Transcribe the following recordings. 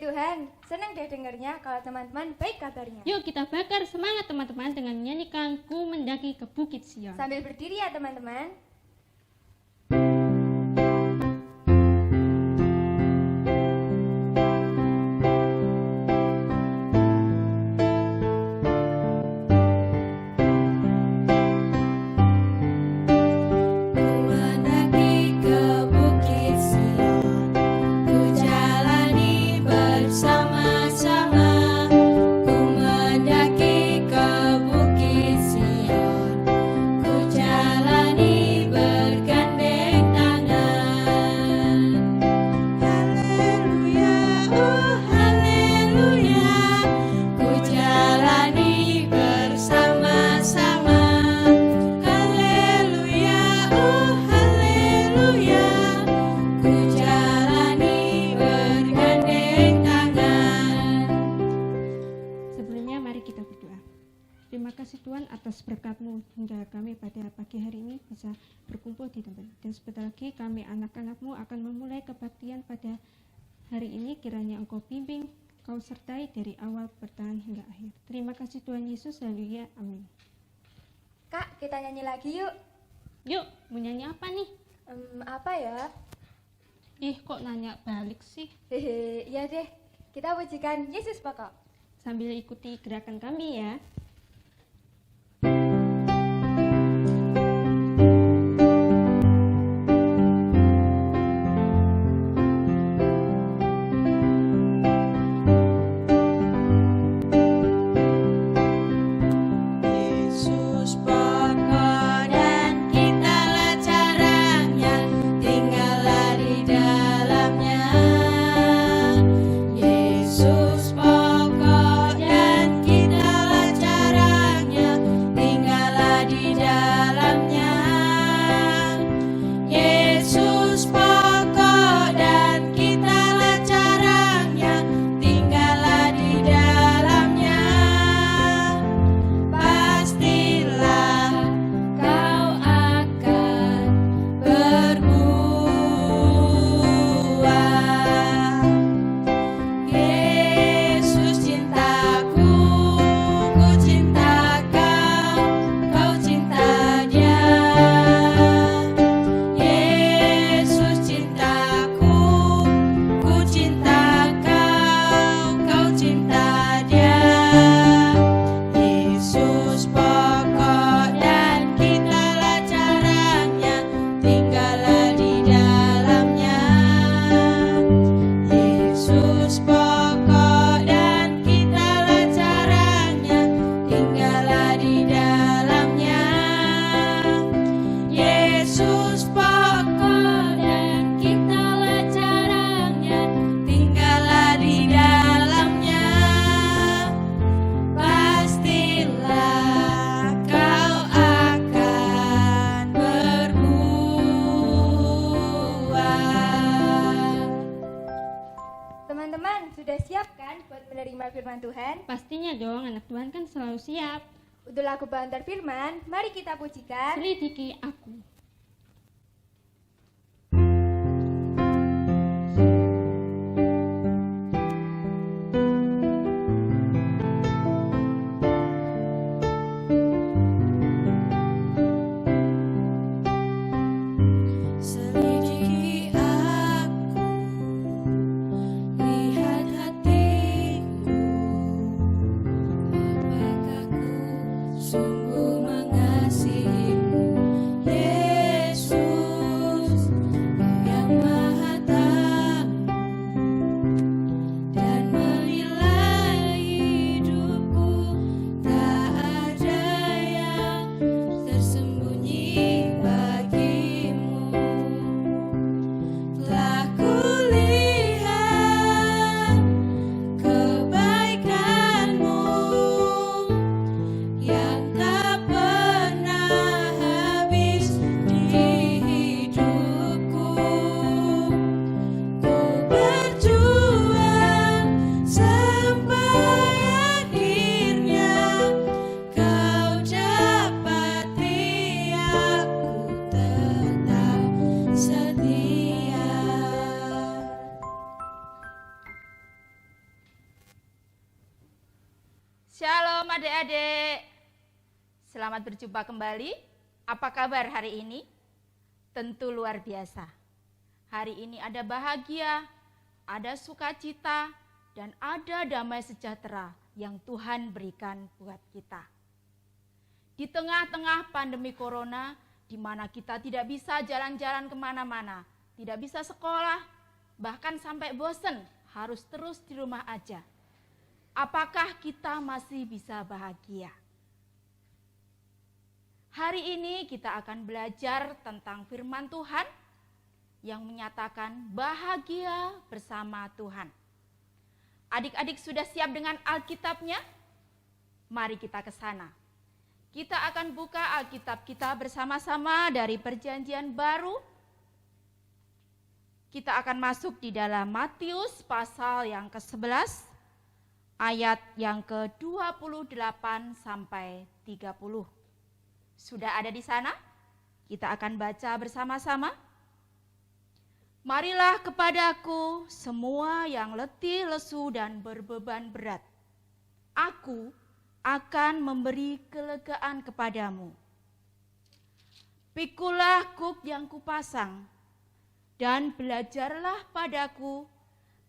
Tuhan, senang deh dengarnya kalau teman-teman baik kabarnya. Yuk kita bakar semangat teman-teman dengan menyanyikan Ku Mendaki ke Bukit Sion. Sambil berdiri ya teman-teman. Terima kasih Tuhan atas berkat-Mu hingga kami pada pagi hari ini bisa berkumpul di tempat. Dan sebentar lagi kami anak-anak-Mu akan memulai kebaktian pada hari ini. Kiranya Engkau bimbing, Kau sertai dari awal bertahan hingga akhir. Terima kasih Tuhan Yesus, haleluya, amin. Kak, kita nyanyi lagi yuk. Yuk, mau nyanyi apa nih? Apa ya? Kok nanya balik sih? Hehe, iya deh. Kita pujikan Yesus pokok. Sambil ikuti gerakan kami ya. Teman-teman, sudah siap kan buat menerima firman Tuhan? Pastinya dong, anak Tuhan kan selalu siap. Untuk lagu pengantar firman, mari kita pujikan Selidiki Aku. Sungguh mengasihimu, Yesus. adik-adik. Selamat berjumpa kembali. Apa kabar hari ini? Tentu luar biasa. Hari ini ada bahagia, ada sukacita, dan ada damai sejahtera yang Tuhan berikan buat kita. Di tengah-tengah pandemi corona, di mana kita tidak bisa jalan-jalan kemana-mana, tidak bisa sekolah, bahkan sampai bosan harus terus di rumah aja. Apakah kita masih bisa bahagia? Hari ini kita akan belajar tentang firman Tuhan yang menyatakan bahagia bersama Tuhan. Adik-adik sudah siap dengan Alkitabnya? Mari kita ke sana. Kita akan buka Alkitab kita bersama-sama dari Perjanjian Baru. Kita akan masuk di dalam Matius pasal yang ke-11. Ayat yang ke-28 sampai 30. Sudah ada di sana? Kita akan baca bersama-sama. Marilah kepadaku semua yang letih, lesu, dan berbeban berat. Aku akan memberi kelegaan kepadamu. Pikulah kuk yang kupasang, dan belajarlah padaku,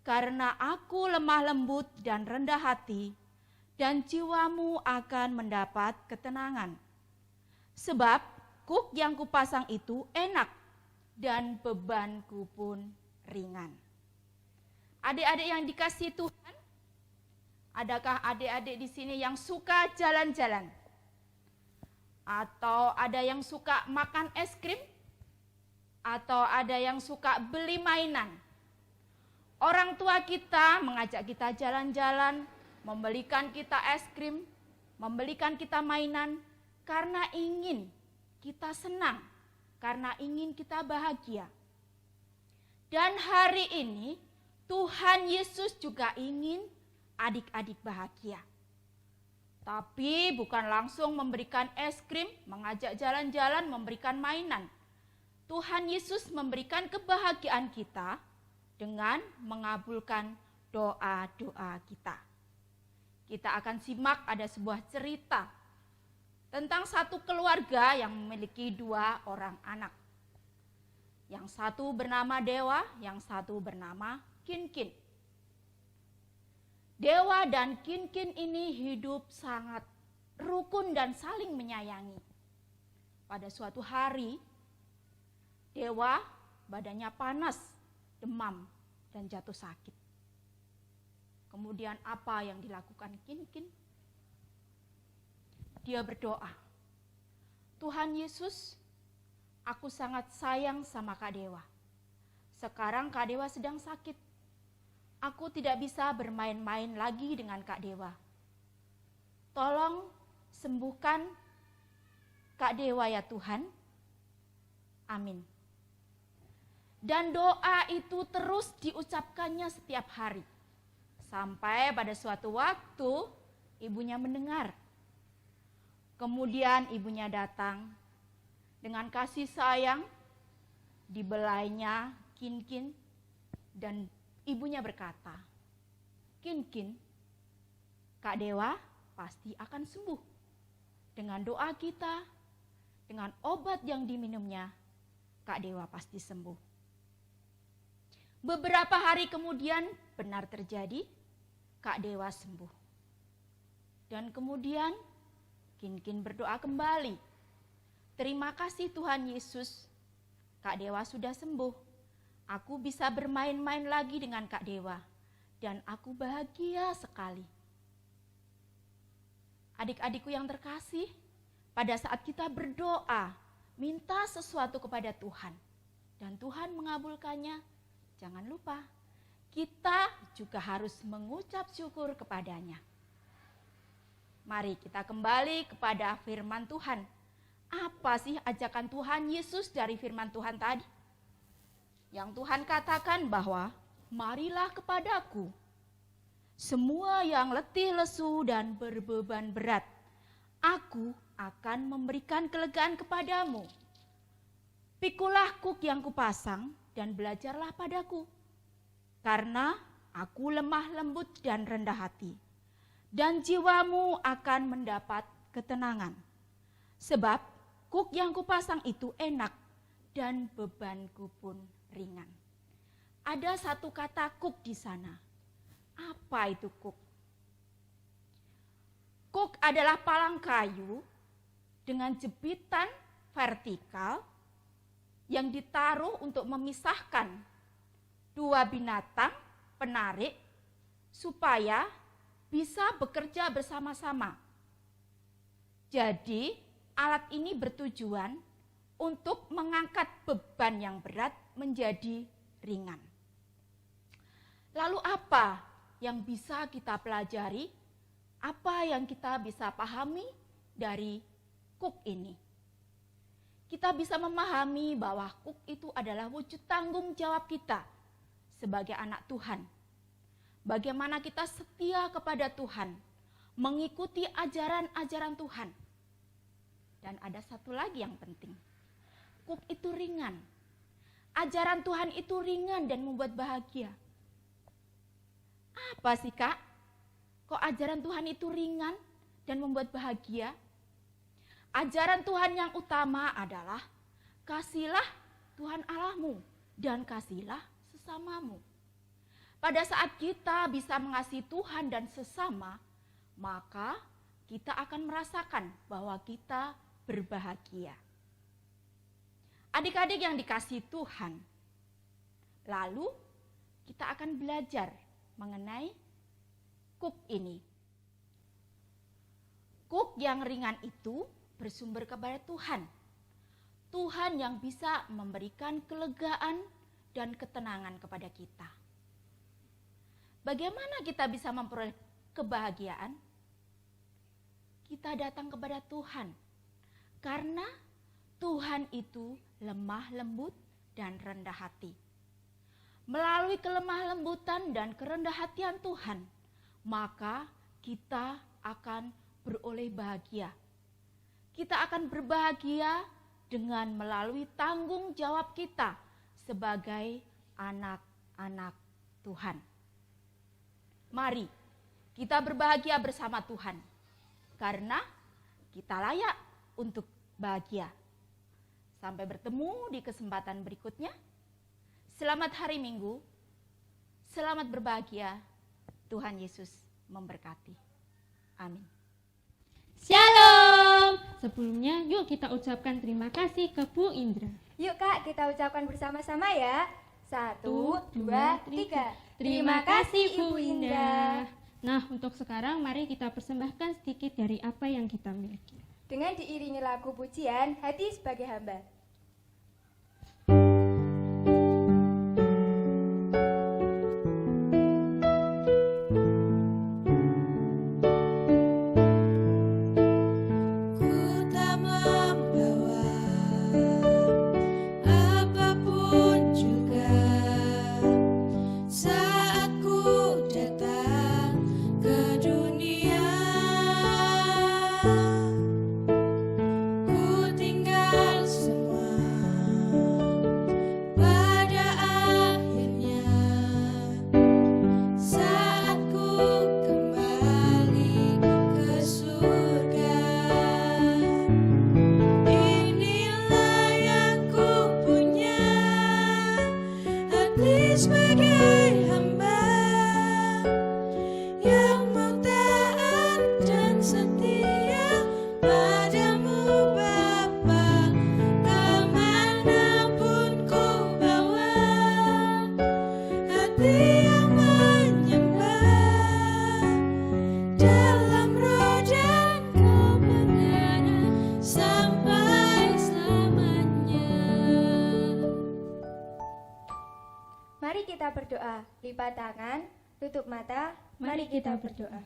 karena aku lemah lembut dan rendah hati, dan jiwamu akan mendapat ketenangan. Sebab kuk yang kupasang itu enak, dan bebanku pun ringan. Adik-adik yang dikasihi Tuhan, adakah adik-adik di sini yang suka jalan-jalan? Atau ada yang suka makan es krim? Atau ada yang suka beli mainan? Orang tua kita mengajak kita jalan-jalan, membelikan kita es krim, membelikan kita mainan, karena ingin kita senang, karena ingin kita bahagia. Dan hari ini Tuhan Yesus juga ingin adik-adik bahagia. Tapi bukan langsung memberikan es krim, mengajak jalan-jalan, memberikan mainan. Tuhan Yesus memberikan kebahagiaan kita dengan mengabulkan doa-doa kita. Kita akan simak ada sebuah cerita tentang satu keluarga yang memiliki 2 orang anak. Yang satu bernama Dewa, yang satu bernama Kinkin. Dewa dan Kinkin ini hidup sangat rukun dan saling menyayangi. Pada suatu hari, Dewa badannya panas, demam, dan jatuh sakit. Kemudian apa yang dilakukan Kinkin? Dia berdoa, Tuhan Yesus, aku sangat sayang sama Kak Dewa. Sekarang Kak Dewa sedang sakit. Aku tidak bisa bermain-main lagi dengan Kak Dewa. Tolong sembuhkan Kak Dewa ya Tuhan. Amin. Dan doa itu terus diucapkannya setiap hari. Sampai pada suatu waktu ibunya mendengar. Kemudian ibunya datang dengan kasih sayang, dibelainya Kinkin, dan ibunya berkata, Kinkin, Kak Dewa pasti akan sembuh. Dengan doa kita, dengan obat yang diminumnya, Kak Dewa pasti sembuh. Beberapa hari kemudian benar terjadi, Kak Dewa sembuh. Dan kemudian Kinkin berdoa kembali. Terima kasih Tuhan Yesus, Kak Dewa sudah sembuh. Aku bisa bermain-main lagi dengan Kak Dewa. Dan aku bahagia sekali. Adik-adikku yang terkasih, pada saat kita berdoa, minta sesuatu kepada Tuhan, dan Tuhan mengabulkannya, jangan lupa, kita juga harus mengucap syukur kepadanya. Mari kita kembali kepada firman Tuhan. Apa sih ajakan Tuhan Yesus dari firman Tuhan tadi? Yang Tuhan katakan bahwa, marilah kepadaku, semua yang letih lesu dan berbeban berat, aku akan memberikan kelegaan kepadamu. Pikulah kuk yang kupasang dan belajarlah padaku, karena aku lemah lembut dan rendah hati, dan jiwamu akan mendapat ketenangan. Sebab kuk yang kupasang itu enak dan bebanku pun ringan. Ada satu kata kuk di sana. Apa itu kuk? Kuk adalah palang kayu dengan jepitan vertikal yang ditaruh untuk memisahkan dua binatang penarik supaya bisa bekerja bersama-sama. Jadi, alat ini bertujuan untuk mengangkat beban yang berat menjadi ringan. Lalu apa yang bisa kita pelajari? Apa yang kita bisa pahami dari kuk ini? Kita bisa memahami bahwa kuk itu adalah wujud tanggung jawab kita sebagai anak Tuhan. Bagaimana kita setia kepada Tuhan, mengikuti ajaran-ajaran Tuhan. Dan ada satu lagi yang penting. Kuk itu ringan. Ajaran Tuhan itu ringan dan membuat bahagia. Apa sih, Kak? Kok ajaran Tuhan itu ringan dan membuat bahagia? Ajaran Tuhan yang utama adalah kasihilah Tuhan Allahmu dan kasihilah sesamamu. Pada saat kita bisa mengasihi Tuhan dan sesama, maka kita akan merasakan bahwa kita berbahagia. Adik-adik yang dikasihi Tuhan, lalu kita akan belajar mengenai kuk ini. Kuk yang ringan itu bersumber kepada Tuhan. Tuhan yang bisa memberikan kelegaan dan ketenangan kepada kita. Bagaimana kita bisa memperoleh kebahagiaan? Kita datang kepada Tuhan. Karena Tuhan itu lemah lembut dan rendah hati. Melalui kelemah lembutan dan kerendah hatian Tuhan, maka kita akan beroleh bahagia. Kita akan berbahagia dengan melalui tanggung jawab kita sebagai anak-anak Tuhan. Mari kita berbahagia bersama Tuhan, karena kita layak untuk bahagia. Sampai bertemu di kesempatan berikutnya. Selamat hari Minggu, selamat berbahagia. Tuhan Yesus memberkati. Amin. Shalom. Sebelumnya yuk kita ucapkan terima kasih ke Bu Indra. Yuk Kak, kita ucapkan bersama-sama ya. 1, 2, 3. Terima kasih Ibu Indah. Nah, untuk sekarang mari kita persembahkan sedikit dari apa yang kita miliki. Dengan diiringi lagu pujian Hati Sebagai Hamba. Mari kita berdoa, lipat tangan, tutup mata, mari kita berdoa.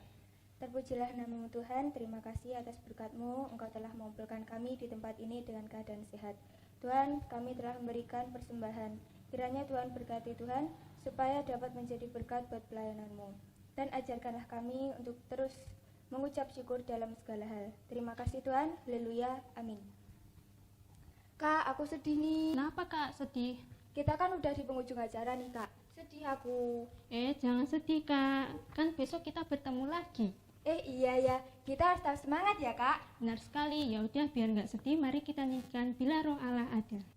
Terpujilah namamu Tuhan, terima kasih atas berkat-Mu, Engkau telah mengumpulkan kami di tempat ini dengan keadaan sehat. Tuhan, kami telah memberikan persembahan. Kiranya Tuhan berkati Tuhan, supaya dapat menjadi berkat buat pelayanan-Mu. Dan ajarkanlah kami untuk terus mengucap syukur dalam segala hal. Terima kasih Tuhan, haleluya, amin. Kak, aku sedih nih. Kenapa Kak sedih? Kita kan udah di penghujung acara nih Kak. Sedih aku. Jangan sedih Kak, kan besok kita bertemu lagi. Iya ya, kita harus tetap semangat ya Kak. Benar sekali, ya udah biar nggak sedih, mari kita nyanyikan Bila Roh Allah Ada.